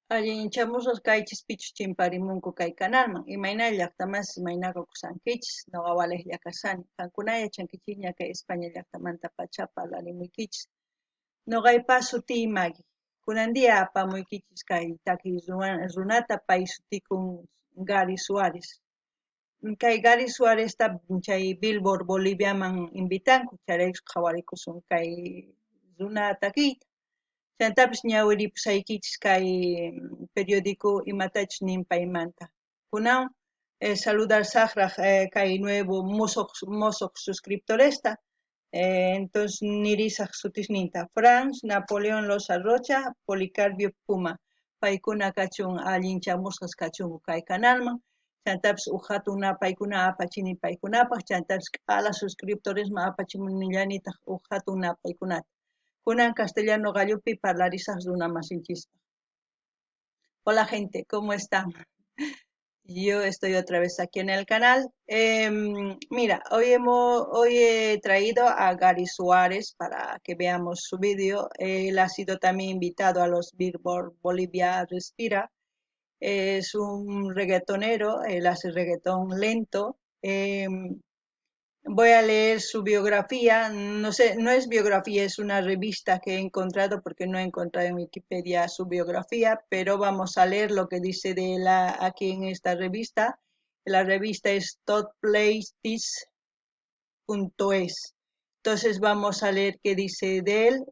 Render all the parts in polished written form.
Allinchamusaq kaychis pichu chimparimunku kay kanalman, imayna llaqtamas imaynaqa qusankichis, nuqa waliqlla kasani, qankuna yachankichis ña kay España llaqtamanta pachapa lalimunkichis. Nuqaypa sutii Maggie, kunan dia apamuykichis kay takiq runata pay sutikun Gary Suárez. Kay Gary Suárezta chay Billboard Boliviaman invitanku, chayraykun qhawarikusun kay runa takiyta. Chaytapish ñawiripusaykichis kay periódico imatachus nin paymanta. Kunan saludar saqraq kay nuevo mosoq suscriptoresta. Entonces nirisaq sutisninta Franz Napoleón Loza Rocha, Policarpio Puma. Paykuna kachun allinchamusqas kachunku kay kanalman. Chaytapish hatuna paykuna apachini paykunapaq, chaytapish k'ala suscriptoresman apachimunillanitaq hatuna paykunata. Kunan castellano gallupi parlarisaq runa masinchisqa. Hola gente, ¿cómo están? Yo estoy otra vez aquí en el canal. Mira, hoy he traído a Gary Suárez para que veamos su vídeo. Él ha sido también invitado a los Billboard Bolivia Respira. Es un reggaetonero, él hace reggaetón lento. Voy a leer su biografía, no sé, no es biografía, es una revista que he encontrado porque no he encontrado en Wikipedia su biografía, pero vamos a leer lo que dice de él aquí en esta revista. La revista es topplaces.es. Entonces vamos a leer qué dice de él.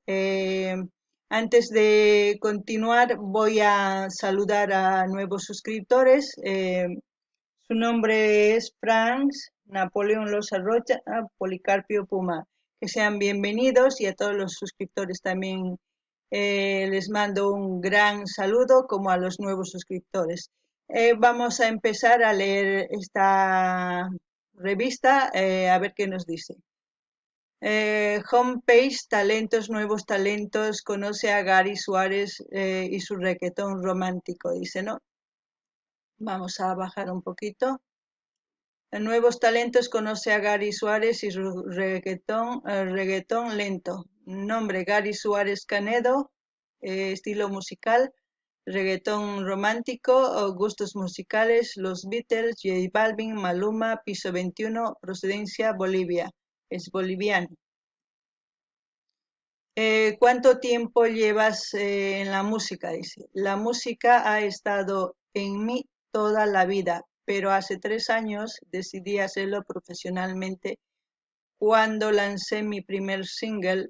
Antes de continuar voy a saludar a nuevos suscriptores. Su nombre es Franz Napoleón Loza Rocha, Policarpio Puma. Que sean bienvenidos y a todos los suscriptores también les mando un gran saludo, como a los nuevos suscriptores. Vamos a empezar a leer esta revista, a ver qué nos dice. Homepage, talentos, nuevos talentos, conoce a Gary Suárez y su reggaetón romántico, dice, ¿no? Vamos a bajar un poquito. Nuevos talentos, conoce a Gary Suárez y su reggaetón lento. Nombre, Gary Suárez Canedo. Estilo musical, reggaetón romántico. Gustos musicales, los Beatles, J Balvin, Maluma, Piso 21, procedencia Bolivia. Es boliviano. ¿Cuánto tiempo llevas en la música? Dice. La música ha estado en mí toda la vida, pero hace 3 años decidí hacerlo profesionalmente cuando lancé mi primer single,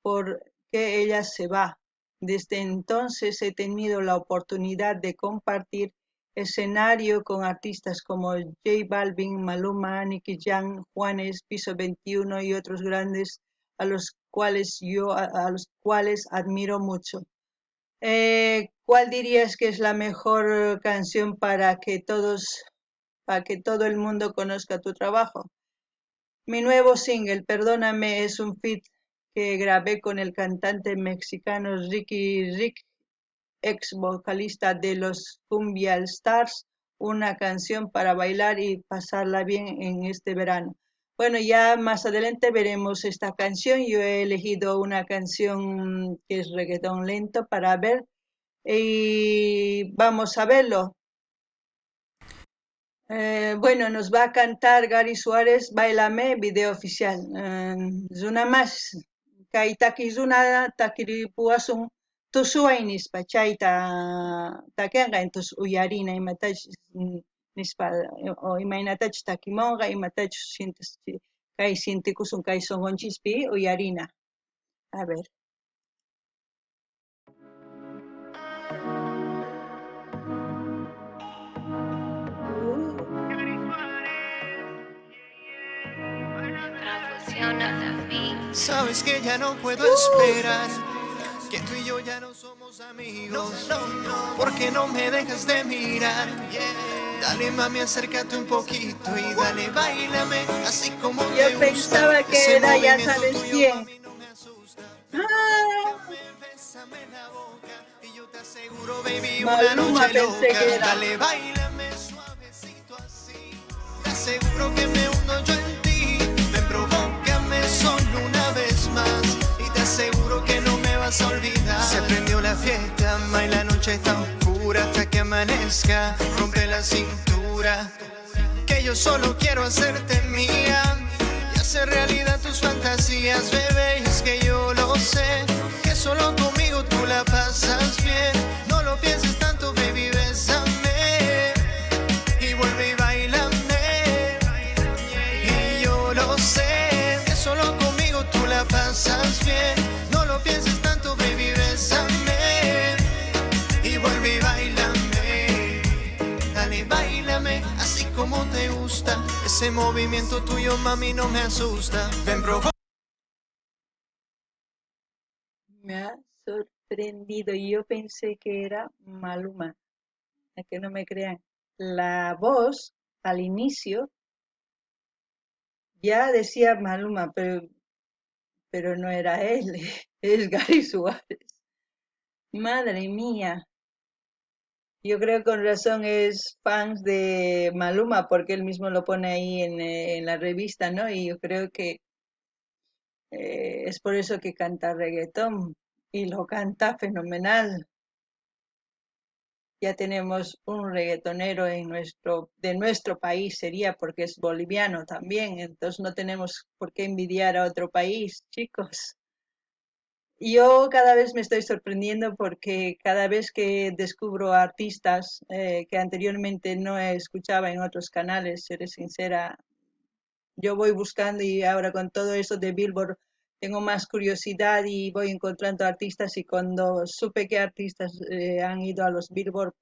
¿Por qué ella se va? Desde entonces he tenido la oportunidad de compartir escenario con artistas como J Balvin, Maluma, Nicky Jam, Juanes, Piso 21 y otros grandes a los cuales admiro mucho. ¿Cuál dirías que es la mejor canción para que todo el mundo conozca tu trabajo? Mi nuevo single, Perdóname, es un feat que grabé con el cantante mexicano Ricky Rick, ex vocalista de los Cumbia Stars, una canción para bailar y pasarla bien en este verano. Bueno, ya más adelante veremos esta canción. Yo he elegido una canción que es reggaetón lento para ver y vamos a verlo. Bueno, nos va a cantar Gary Suárez, Báilame, video oficial. Zuna más, kay takizuna takiripuasun tusuay nispa chayta takenqa entonces uyarina imatachus nispa o imaynatachus takimonqa imatachus kay sintikusun kay sonqonchispi uyarina. A ver. Sabes que ya no puedo esperar, que tú y yo ya no somos amigos, porque no me dejas de mirar. Dale mami, acércate un poquito y dale, báilame, así como yo te pensaba gusta. que era ya sabes quién. Bésame la boca y yo te aseguro, baby, Maluma, una noche pensé loca. que era. Dale, báilame suavecito así, te aseguro que me hundo yo en ti. Ven, provócame solo una vez más y te aseguro que no me vas a olvidar. Se prendió la fiesta, ma, y la noche está oscura. segura hasta que amanezca. Rompe la cintura, que yo solo quiero hacerte mía y hacer realidad tus fantasías, bebé. Y es que yo lo sé, que solo conmigo tú la pasas bien. No lo pienses tanto, baby, bésame y vuelve y bailame. Y yo lo sé, que solo conmigo tú la pasas bien. No lo pienses tanto, baby, bésame y vuelve y bailame. Dale, bailame así como te gusta. Ese movimiento tuyo, mami, no me asusta. Ven, provoca. Me ha sorprendido. Yo pensé que era Maluma. Es que no me crean. La voz al inicio ya decía Maluma, pero no era él, es Gary Suárez. Madre mía. Yo creo que con razón es fans de Maluma porque él mismo lo pone ahí en la revista, ¿no? Y yo creo que es por eso que canta reggaetón y lo canta fenomenal. Ya tenemos un reggaetonero de nuestro país, sería porque es boliviano también, entonces no tenemos por qué envidiar a otro país, chicos. Yo cada vez me estoy sorprendiendo porque cada vez que descubro artistas que anteriormente no escuchaba en otros canales, seré sincera, yo voy buscando y ahora con todo eso de Billboard tengo más curiosidad y voy encontrando artistas y cuando supe que artistas han ido a los Billboard,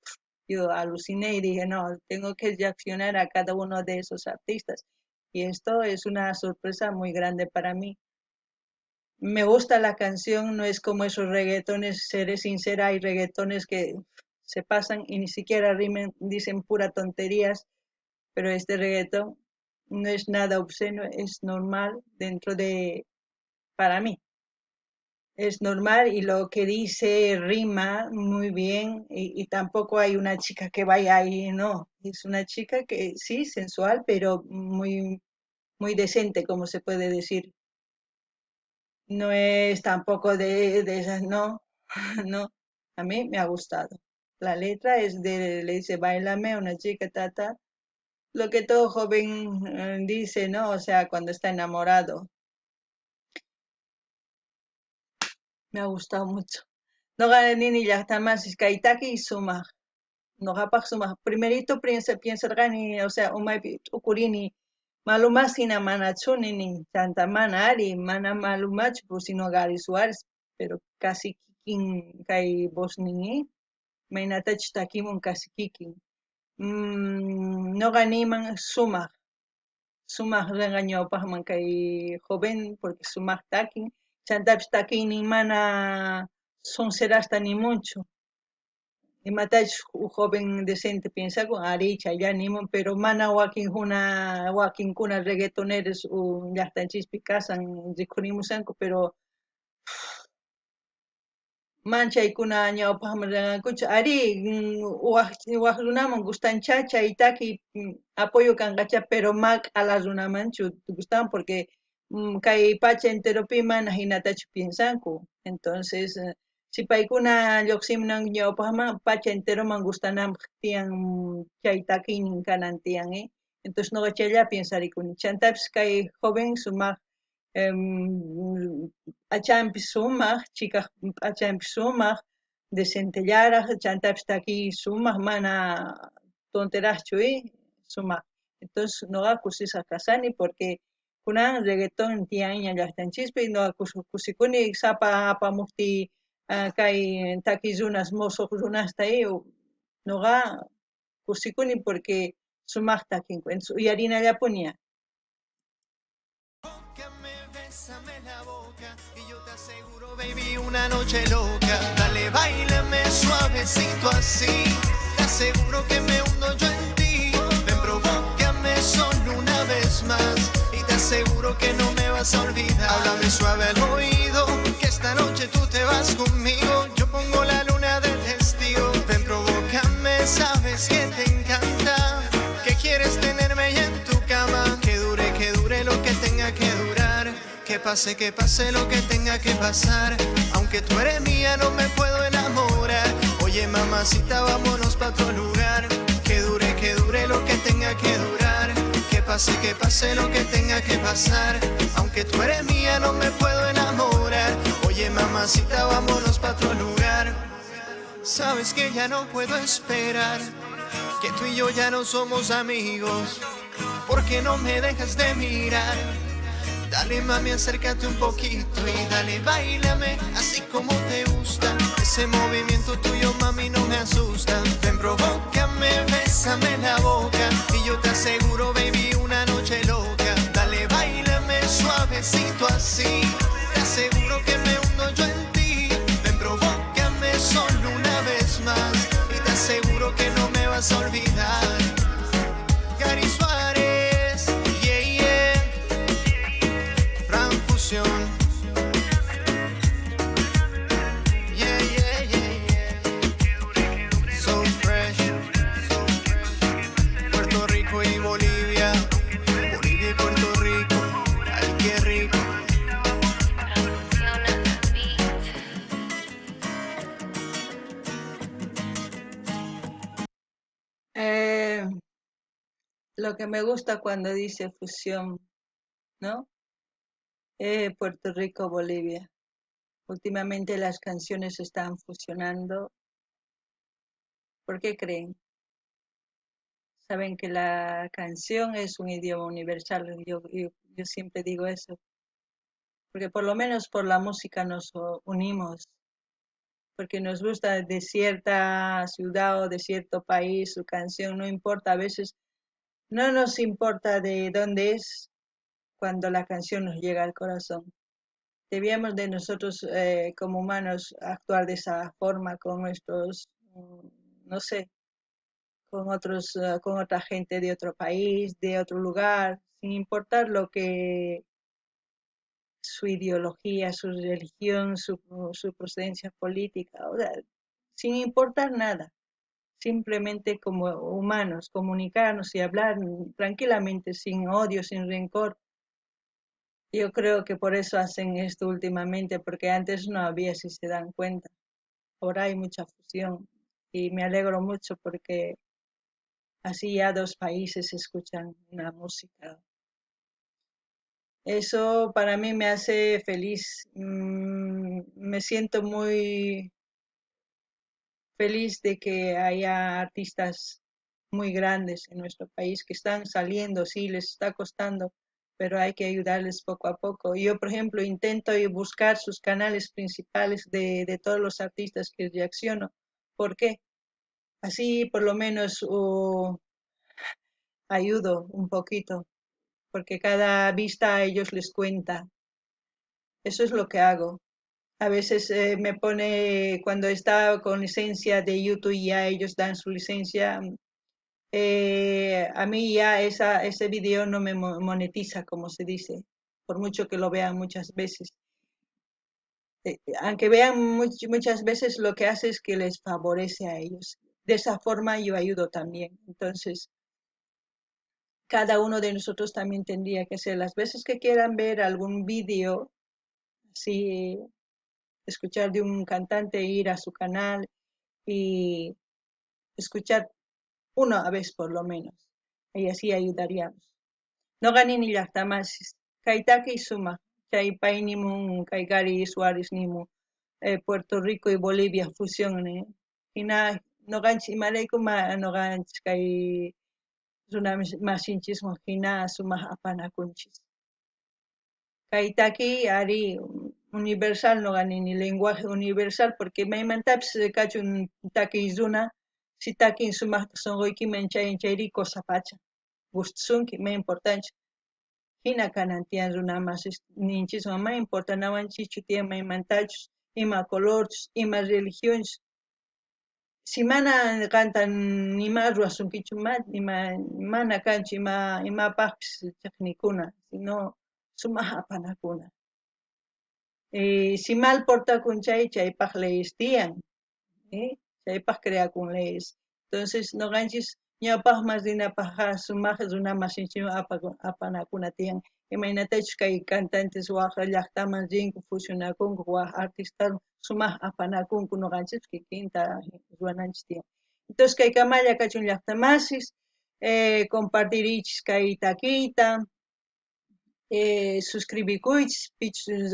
yo aluciné y dije, no, tengo que reaccionar a cada uno de esos artistas. Y esto es una sorpresa muy grande para mí. Me gusta la canción, no es como esos reggaetones, seré sincera, hay reggaetones que se pasan y ni siquiera rimen, dicen pura tonterías, pero este reggaetón no es nada obsceno, es normal para mí, es normal y lo que dice rima muy bien y tampoco hay una chica que vaya ahí, no, es una chica que sí, sensual, pero muy decente, como se puede decir. No es tampoco de esas, no, no, a mí me ha gustado. La letra le dice, bailame a una chica, tata, lo que todo joven dice, ¿no? O sea, cuando está enamorado. Me ha gustado mucho. No gana ni ya está más, es kaitaki y suma. No gapak suma. Primerito piensa gani, o sea, umay ukurini. Maluma sina mana chuni ni tanta mana ari, mana malumach, pues sino Gary Suárez, pero casi kikin kai bos ni, mainatach takimun casi kikin. No ganiman sumaq regañawpaqman kay joven porque sumaq takin chantapish takin nin mana sonserasta nimunchu imatash joven decente piensakun ari chaylla nimun pero mana wakinkuna reggaetoneros llaqtanchispi kasan rikhurimusanku pero manchaykuna ñawpaqman rirankuchu ari waq runaman gustancha chaytaki apoyo kanqacha pero mak'ala runamanchu gustan porque kay pacha enteropi mana hinatachu piensanku entonces si paykuna lluqsimunan ñawpaqman pacha enteroman gustananpaq tiyan chay takiynin kanan tiyan entonces noqa chaylla piensarikuni chantapis kay joven sumaq p'achanpi sumaq chikaq p'achanpi sumaq decentellaraq chantapis taki sumaq mana tonteraqchu sumaq entonces noqa kusisqa kasani porque kunan reggaeton tiyanña llaqtanchispi noqa kusikuni sapa apamuqti kay taki runas mosoq runasta noqa kusikuni porque sumaq takinku entonces uyarinallapuña. Bésame la boca y yo te aseguro, baby, una noche loca. Dale, bailame suavecito así. Te aseguro que me hundo yo en ti. Ven, provócame solo una vez más. Y te aseguro que no me vas a olvidar. Háblame suave al oído, que esta noche tú te vas conmigo. Yo pongo la luna de testigo. Ven, provócame, sabes que te encanta. Que quieres tenerme ya en tu cama. Que dure lo que tenga que durar. Que pase lo que tenga que pasar. Aunque tú eres mía, no me puedo enamorar. Oye, mamacita, vámonos pa' otro lugar. Que dure lo que tenga que durar. Que pase lo que tenga que pasar. Aunque tú eres mía no me puedo enamorar. Oye mamacita, vámonos pa' otro lugar. Sabes que ya no puedo esperar. Que tú y yo ya no somos amigos. Porque no me dejas de mirar. Dale mami, acércate un poquito y dale, báilame así como te gusta. Ese movimiento tuyo mami no me asusta. Ven, provócame, bésame en la boca y yo te aseguro baby una noche loca. Dale, báilame suavecito así, te aseguro que me hundo yo en ti. Ven, provócame solo una vez más y te aseguro que no me vas a olvidar. Gary Suárez, yeah, yeah. Fran Fusión. Yeah, yeah, yeah, yeah. So fresh. Puerto Rico y Bolivia. Bolivia y Puerto Rico. Ay, qué rico. Lo que me gusta cuando dice fusión, ¿no? Puerto Rico, Bolivia. Últimamente las canciones están fusionando. ¿Por qué creen? Saben que la canción es un idioma universal. Yo siempre digo eso. Porque por lo menos por la música nos unimos. Porque nos gusta de cierta ciudad o de cierto país su canción, no importa. A veces no nos importa de dónde es cuando la canción nos llega al corazón. Debíamos de nosotros como humanos actuar de esa forma con nuestros, no sé, con otros, con otra gente de otro país, de otro lugar, sin importar lo que su ideología, su religión, su procedencia política, o sea, sin importar nada, simplemente como humanos, comunicarnos y hablar tranquilamente, sin odio, sin rencor. Yo creo que por eso hacen esto últimamente, porque antes no había, si se dan cuenta. Ahora hay mucha fusión y me alegro mucho porque así ya dos países escuchan una música. Eso para mí me hace feliz. Me siento muy feliz de que haya artistas muy grandes en nuestro país que están saliendo, sí, les está costando, pero hay que ayudarles poco a poco. Yo, por ejemplo, intento buscar sus canales principales de todos los artistas que reacciono. ¿Por qué? Así por lo menos ayudo un poquito, porque cada vista a ellos les cuenta. Eso es lo que hago. A veces me pone, cuando está con licencia de YouTube y ya ellos dan su licencia, a mí ya ese video no me monetiza, como se dice, por mucho que lo vean muchas veces. Aunque vean muchas veces, lo que hace es que les favorece a ellos. De esa forma yo ayudo también. Entonces, cada uno de nosotros también tendría que hacer las veces que quieran ver algún video, así, escuchar de un cantante, ir a su canal y escuchar uno a vez por lo menos. Y así ayudaríamos. No ganin ni llaqtamanchis. Kaytaki suma. Chaypay nimun Gary Suárez nimun Puerto Rico y Bolivia fusión ne. Hina noqanchik imaraykum noqanchik kay runa masinchiswan hina sumaq apanakunchis. Kaytaki ari universal noqanini lenguaje universal porque maymantapis kachun takiy runa si takin sumaqta sunquykiman chayri kosapacha. Gustusunki, ma importancia. Hina kanan tiyan runa masinchiswan ma importanawanchichu tiyan maymantachus, ima colorchus, ima religionchus. Si mana kantan nima ruwasunkichu mana kanchu imapaqpis chaqnikuna, sino sumaq apanakuna. Si mal portakun chaypaq leyes tiyan, chaypaq creakun leyes. Entonces noqanchis ñawpaqman rinapaqqa sumaq runa masinchikwan apanakuna tiyan. Imaynatachus kay cantantes waq llaqtaman rinku fusionakunku waq artistas sumaq apanakunku noqanchis kikinta ruwananchis tiyan. Entonces kay kamalla kachun llaqtamasis, compartirichis kay taquita, suscribikuychis, pichus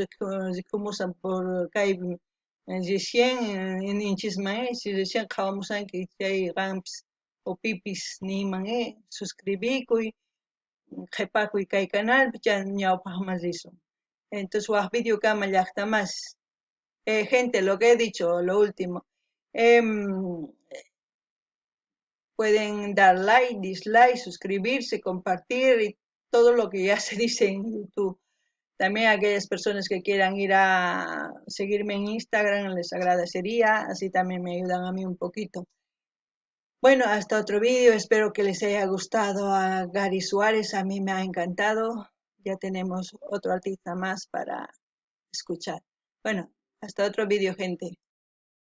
rikumusan por kay recién ninchisman si recién qhawamusanki chay qampis o pipis niyman suscribikuy, qhipakuy kay canalpi chay ñawpaqman risun. Entonces waq video kama llaqtamasis. Gente, lo que he dicho, lo último. Pueden dar like, dislike, suscribirse, compartir y todo lo que ya se dice en YouTube. También aquellas personas que quieran ir a seguirme en Instagram les agradecería, así también me ayudan a mí un poquito. Bueno, hasta otro vídeo, espero que les haya gustado a Gary Suárez, a mí me ha encantado, ya tenemos otro artista más para escuchar. Bueno, hasta otro vídeo, gente.